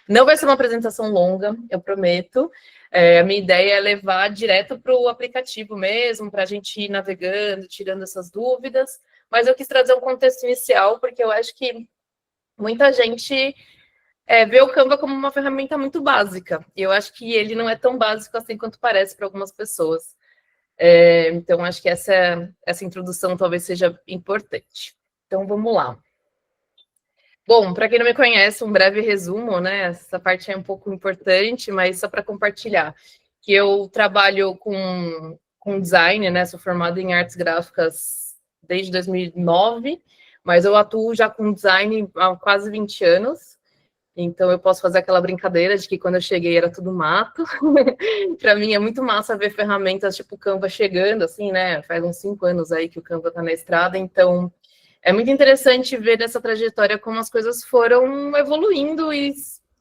Não vai ser uma apresentação longa, eu prometo. A minha ideia é levar direto para o aplicativo mesmo, para a gente ir navegando, tirando essas dúvidas. Mas eu quis trazer um contexto inicial, porque eu acho que muita gente vê o Canva como uma ferramenta muito básica. E eu acho que ele não é tão básico assim quanto parece para algumas pessoas. Então, acho que essa introdução talvez seja importante. Então, vamos lá. Bom, para quem não me conhece, um breve resumo, né? Essa parte é um pouco importante, mas só para compartilhar. Que eu trabalho com design, né? Sou formada em artes gráficas desde 2009, mas eu atuo já com design há quase 20 anos. Então eu posso fazer aquela brincadeira de que quando eu cheguei era tudo mato. Para mim é muito massa ver ferramentas tipo o Canva chegando, assim, né? Faz uns 5 anos aí que o Canva está na estrada, então é muito interessante ver nessa trajetória como as coisas foram evoluindo e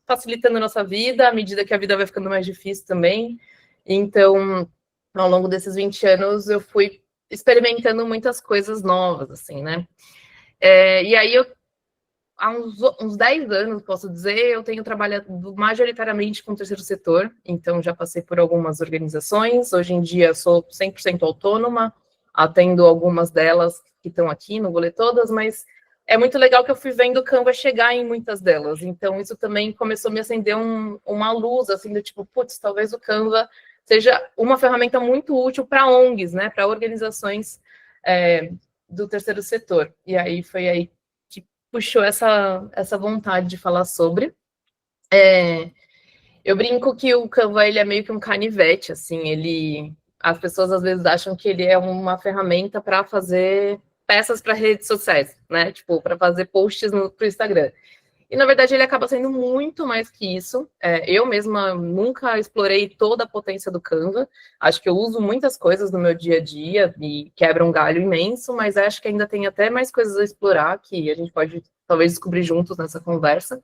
facilitando a nossa vida, à medida que a vida vai ficando mais difícil também. Então, ao longo desses 20 anos, eu fui experimentando muitas coisas novas, assim, né? E aí, há uns 10 anos, posso dizer, eu tenho trabalhado majoritariamente com o terceiro setor, então já passei por algumas organizações, hoje em dia sou 100% autônoma, atendo algumas delas que estão aqui, não vou ler todas, mas é muito legal que eu fui vendo o Canva chegar em muitas delas, então isso também começou a me acender uma luz, assim, do tipo, putz, talvez o Canva seja uma ferramenta muito útil para ONGs, né, para organizações do terceiro setor, e aí foi aí puxou essa vontade de falar sobre. Eu brinco que o Canva ele é meio que um canivete, assim, as pessoas às vezes acham que ele é uma ferramenta para fazer peças para redes sociais, né? Tipo, para fazer posts no Instagram. E na verdade ele acaba sendo muito mais que isso. Eu mesma nunca explorei toda a potência do Canva. Acho que eu uso muitas coisas no meu dia a dia e quebra um galho imenso, mas acho que ainda tem até mais coisas a explorar que a gente pode talvez descobrir juntos nessa conversa.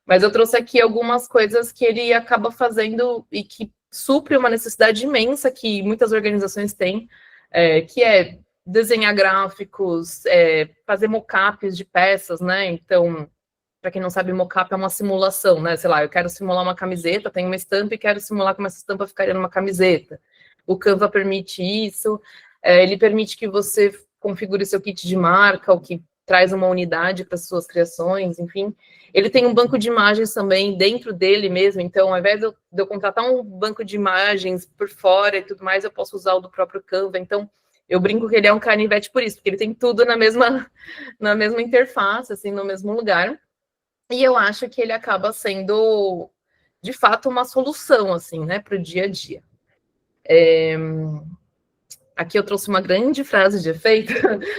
Mas eu trouxe aqui algumas coisas que ele acaba fazendo e que supre uma necessidade imensa que muitas organizações têm, que é desenhar gráficos, fazer mockups de peças, né? Então, para quem não sabe, mockup é uma simulação, né? Sei lá, eu quero simular uma camiseta, tenho uma estampa e quero simular como essa estampa ficaria numa camiseta. O Canva permite isso, ele permite que você configure seu kit de marca, o que traz uma unidade para as suas criações, enfim. Ele tem um banco de imagens também dentro dele mesmo, então, ao invés de eu contratar um banco de imagens por fora e tudo mais, eu posso usar o do próprio Canva. Então, eu brinco que ele é um canivete por isso, porque ele tem tudo na mesma interface, assim, no mesmo lugar. E eu acho que ele acaba sendo, de fato, uma solução, assim, né, para o dia a dia. Aqui eu trouxe uma grande frase de efeito,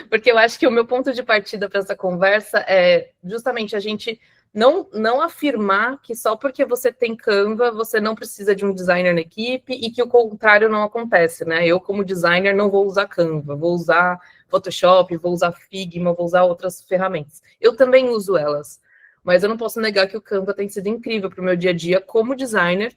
porque eu acho que o meu ponto de partida para essa conversa é justamente a gente não afirmar que só porque você tem Canva, você não precisa de um designer na equipe e que o contrário não acontece, né? Eu, como designer, não vou usar Canva, vou usar Photoshop, vou usar Figma, vou usar outras ferramentas. Eu também uso elas, mas eu não posso negar que o Canva tem sido incrível para o meu dia a dia como designer.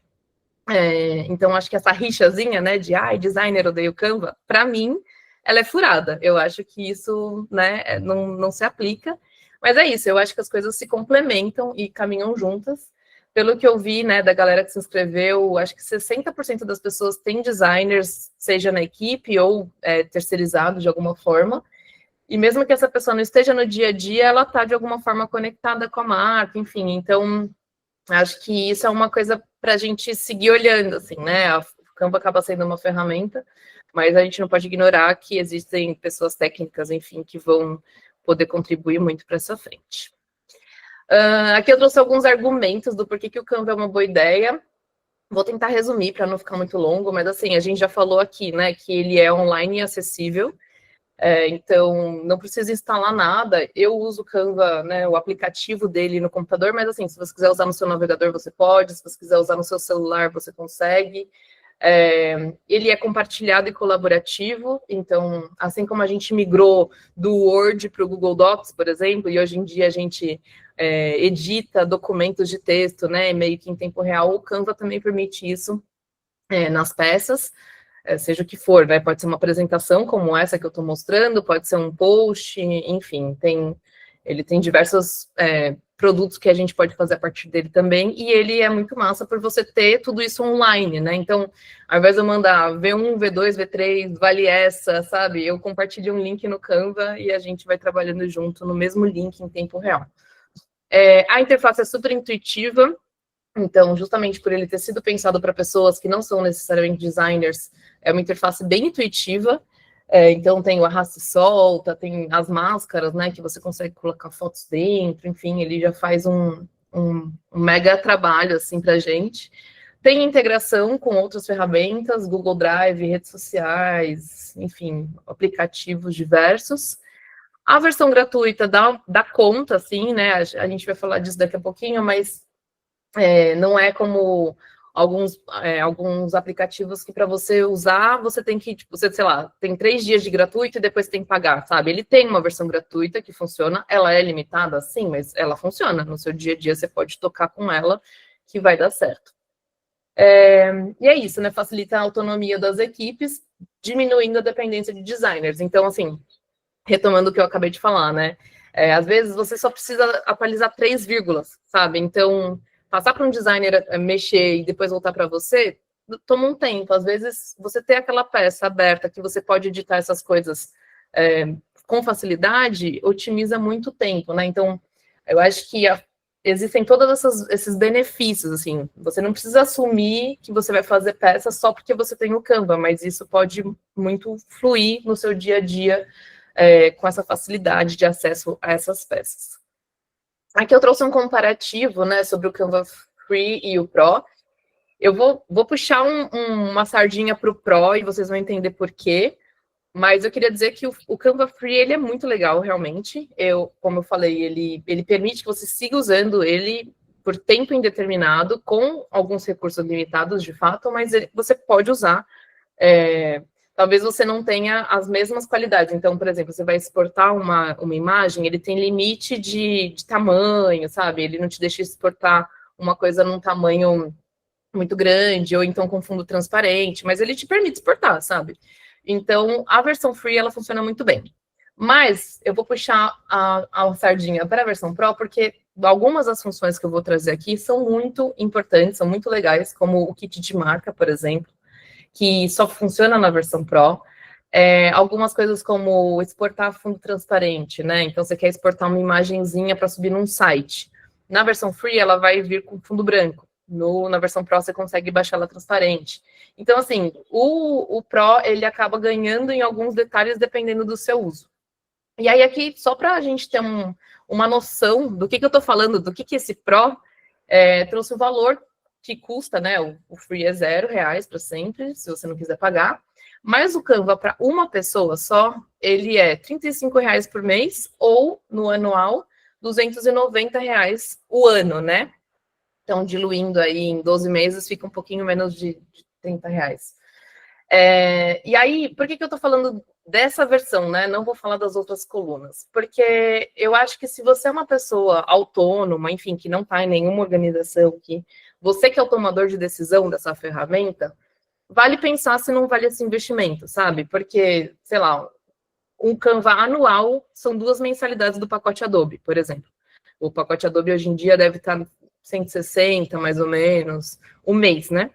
Então, acho que essa rixazinha, né, de designer odeio Canva, para mim, ela é furada. Eu acho que isso, né, não se aplica. Mas é isso, eu acho que as coisas se complementam e caminham juntas. Pelo que eu vi, né, da galera que se inscreveu, acho que 60% das pessoas têm designers, seja na equipe ou terceirizado de alguma forma. E mesmo que essa pessoa não esteja no dia a dia, ela está de alguma forma conectada com a marca, enfim. Então, acho que isso é uma coisa para a gente seguir olhando, assim, né? O Canva acaba sendo uma ferramenta, mas a gente não pode ignorar que existem pessoas técnicas, enfim, que vão poder contribuir muito para essa frente. Aqui eu trouxe alguns argumentos do porquê que o Canva é uma boa ideia. Vou tentar resumir para não ficar muito longo, mas assim, a gente já falou aqui, né, que ele é online e acessível. Então, não precisa instalar nada. Eu uso o Canva, né, o aplicativo dele no computador, mas assim, se você quiser usar no seu navegador, você pode. Se você quiser usar no seu celular, você consegue. Ele é compartilhado e colaborativo, então, assim como a gente migrou do Word para o Google Docs, por exemplo, e hoje em dia a gente edita documentos de texto, né, meio que em tempo real, o Canva também permite isso nas peças. Seja o que for, né? Pode ser uma apresentação como essa que eu estou mostrando, pode ser um post, enfim, ele tem diversas produtos que a gente pode fazer a partir dele também, e ele é muito massa por você ter tudo isso online, né? Então, ao invés de eu mandar V1, V2, V3, vale essa, sabe? Eu compartilho um link no Canva e a gente vai trabalhando junto no mesmo link em tempo real. A interface é super intuitiva, então, justamente por ele ter sido pensado para pessoas que não são necessariamente designers, é uma interface bem intuitiva. Então, tem o arraste e solta, tem as máscaras, né, que você consegue colocar fotos dentro, enfim, ele já faz um mega trabalho, assim, para a gente. Tem integração com outras ferramentas, Google Drive, redes sociais, enfim, aplicativos diversos. A versão gratuita dá conta, assim, né, a gente vai falar disso daqui a pouquinho, mas não é como alguns aplicativos que para você usar, você tem que, tipo, você, sei lá, tem 3 dias de gratuito e depois tem que pagar, sabe? Ele tem uma versão gratuita que funciona, ela é limitada, sim, mas ela funciona. No seu dia a dia você pode tocar com ela que vai dar certo. E é isso, né? Facilita a autonomia das equipes, diminuindo a dependência de designers. Então, assim, retomando o que eu acabei de falar, né? Às vezes você só precisa atualizar 3 vírgulas, sabe? Então, passar para um designer mexer e depois voltar para você, toma um tempo. Às vezes, você ter aquela peça aberta que você pode editar essas coisas com facilidade, otimiza muito tempo, né? Então, eu acho que existem todos esses benefícios, assim. Você não precisa assumir que você vai fazer peça só porque você tem o Canva, mas isso pode muito fluir no seu dia a dia com essa facilidade de acesso a essas peças. Aqui eu trouxe um comparativo, né, sobre o Canva Free e o Pro. Eu vou puxar uma sardinha para o Pro e vocês vão entender por quê. Mas eu queria dizer que o Canva Free ele é muito legal, realmente. Como eu falei, ele permite que você siga usando ele por tempo indeterminado, com alguns recursos limitados, de fato, mas você pode usar. Talvez você não tenha as mesmas qualidades. Então, por exemplo, você vai exportar uma imagem, ele tem limite de tamanho, sabe? Ele não te deixa exportar uma coisa num tamanho muito grande, ou então com fundo transparente, mas ele te permite exportar, sabe? Então, a versão free, ela funciona muito bem. Mas eu vou puxar a sardinha para a versão Pro, porque algumas das funções que eu vou trazer aqui são muito importantes, são muito legais, como o kit de marca, por exemplo, que só funciona na versão Pro. Algumas coisas como exportar fundo transparente, né? Então, você quer exportar uma imagenzinha para subir num site. Na versão free, ela vai vir com fundo branco. Na versão Pro, você consegue baixar ela transparente. Então, assim, o Pro, ele acaba ganhando em alguns detalhes dependendo do seu uso. E aí, aqui, só para a gente ter uma noção do que eu estou falando, do que esse Pro trouxe o valor que custa, né? O Free é R$0 para sempre, se você não quiser pagar. Mas o Canva, para uma pessoa só, ele é R$35 por mês, ou no anual, R$290 o ano, né? Então, diluindo aí em 12 meses, fica um pouquinho menos de R$30. E aí, por que eu tô falando dessa versão, né? Não vou falar das outras colunas. Porque eu acho que se você é uma pessoa autônoma, enfim, que não está em nenhuma organização, que você que é o tomador de decisão dessa ferramenta, vale pensar se não vale esse investimento, sabe? Porque, sei lá, um Canva anual são 2 mensalidades do pacote Adobe, por exemplo. O pacote Adobe hoje em dia deve estar 160, mais ou menos, um mês, né?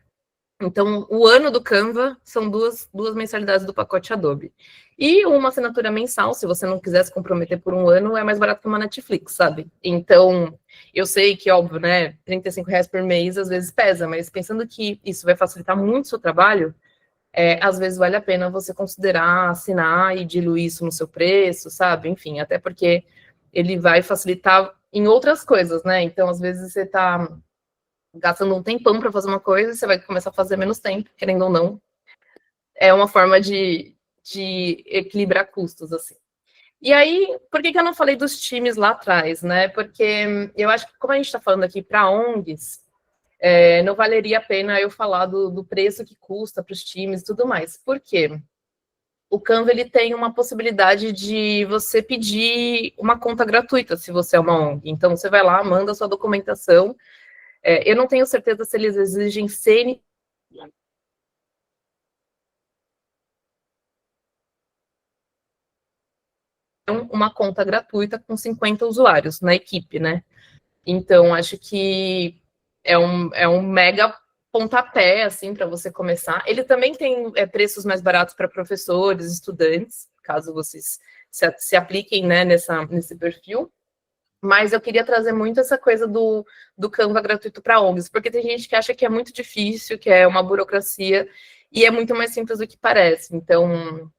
Então, o ano do Canva são duas mensalidades do pacote Adobe. E uma assinatura mensal, se você não quiser se comprometer por um ano, é mais barato que uma Netflix, sabe? Então, eu sei que, óbvio, né, R$35 por mês às vezes pesa, mas pensando que isso vai facilitar muito o seu trabalho, às vezes vale a pena você considerar assinar e diluir isso no seu preço, sabe? Enfim, até porque ele vai facilitar em outras coisas, né? Então, às vezes você está gastando um tempão para fazer uma coisa, você vai começar a fazer menos tempo, querendo ou não. É uma forma de equilibrar custos, assim. E aí, por que eu não falei dos times lá atrás, né? Porque eu acho que, como a gente está falando aqui para ONGs, não valeria a pena eu falar do preço que custa para os times e tudo mais. Por quê? O Canva ele tem uma possibilidade de você pedir uma conta gratuita, se você é uma ONG. Então, você vai lá, manda a sua documentação. Eu não tenho certeza se eles exigem CNPJ, uma conta gratuita com 50 usuários na equipe, né? Então, acho que é um mega pontapé, assim, para você começar. Ele também tem preços mais baratos para professores, estudantes, caso vocês se apliquem, né, nesse perfil. Mas eu queria trazer muito essa coisa do Canva gratuito para ONGs, porque tem gente que acha que é muito difícil, que é uma burocracia, e é muito mais simples do que parece. Então,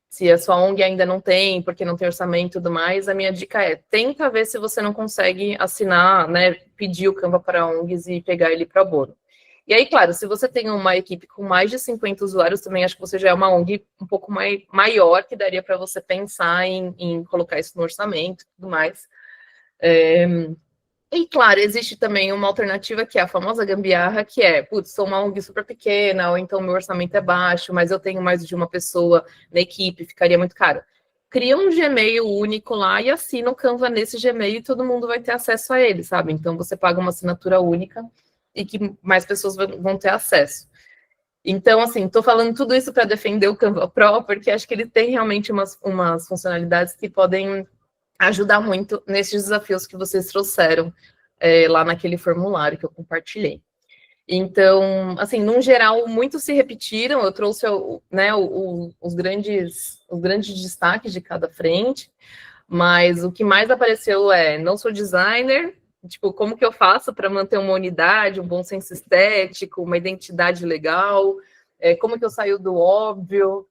se a sua ONG ainda não tem, porque não tem orçamento e tudo mais, a minha dica é, tenta ver se você não consegue assinar, né, pedir o Canva para ONGs e pegar ele para abono. E aí, claro, se você tem uma equipe com mais de 50 usuários, também acho que você já é uma ONG um pouco maior, que daria para você pensar em colocar isso no orçamento e tudo mais. E, claro, existe também uma alternativa que é a famosa gambiarra, que é, putz, sou uma ONG super pequena, ou então meu orçamento é baixo, mas eu tenho mais de uma pessoa na equipe, ficaria muito caro. Cria um Gmail único lá e assina o Canva nesse Gmail e todo mundo vai ter acesso a ele, sabe? Então você paga uma assinatura única e que mais pessoas vão ter acesso. Então, assim, estou falando tudo isso para defender o Canva Pro, porque acho que ele tem realmente umas funcionalidades que podem ajudar muito nesses desafios que vocês trouxeram lá naquele formulário que eu compartilhei. Então, assim, num geral, muitos se repetiram. Eu trouxe, né, os grandes destaques de cada frente, mas o que mais apareceu é: não sou designer, tipo, como que eu faço para manter uma unidade, um bom senso estético, uma identidade legal? Como que eu saio do óbvio?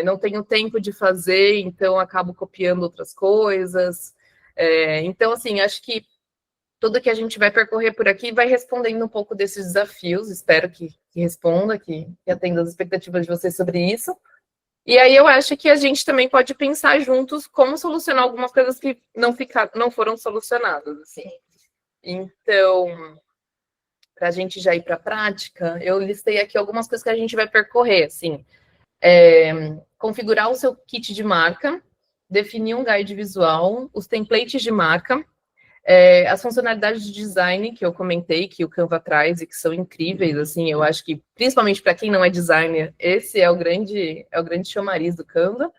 Não tenho tempo de fazer, então acabo copiando outras coisas. Então, assim, acho que tudo que a gente vai percorrer por aqui vai respondendo um pouco desses desafios. Espero que responda, que atenda as expectativas de vocês sobre isso. E aí eu acho que a gente também pode pensar juntos como solucionar algumas coisas que não foram solucionadas, assim. Então, para a gente já ir para a prática, eu listei aqui algumas coisas que a gente vai percorrer, assim. Configurar o seu kit de marca, definir um guide visual, os templates de marca, as funcionalidades de design que eu comentei, que o Canva traz e que são incríveis, assim, eu acho que, principalmente para quem não é designer, esse é o grande chamariz do Canva.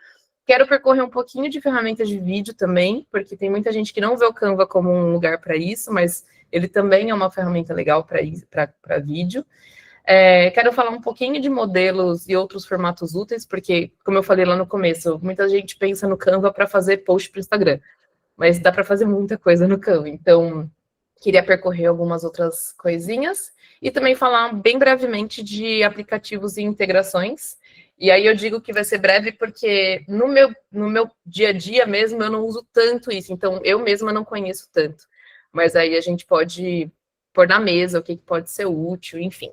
Quero percorrer um pouquinho de ferramentas de vídeo também, porque tem muita gente que não vê o Canva como um lugar para isso, mas ele também é uma ferramenta legal para vídeo. Quero falar um pouquinho de modelos e outros formatos úteis, porque, como eu falei lá no começo, muita gente pensa no Canva para fazer post para o Instagram, mas dá para fazer muita coisa no Canva. Então, queria percorrer algumas outras coisinhas e também falar bem brevemente de aplicativos e integrações. E aí eu digo que vai ser breve porque no meu dia a dia mesmo eu não uso tanto isso, então eu mesma não conheço tanto. Mas aí a gente pode pôr na mesa o que pode ser útil, enfim.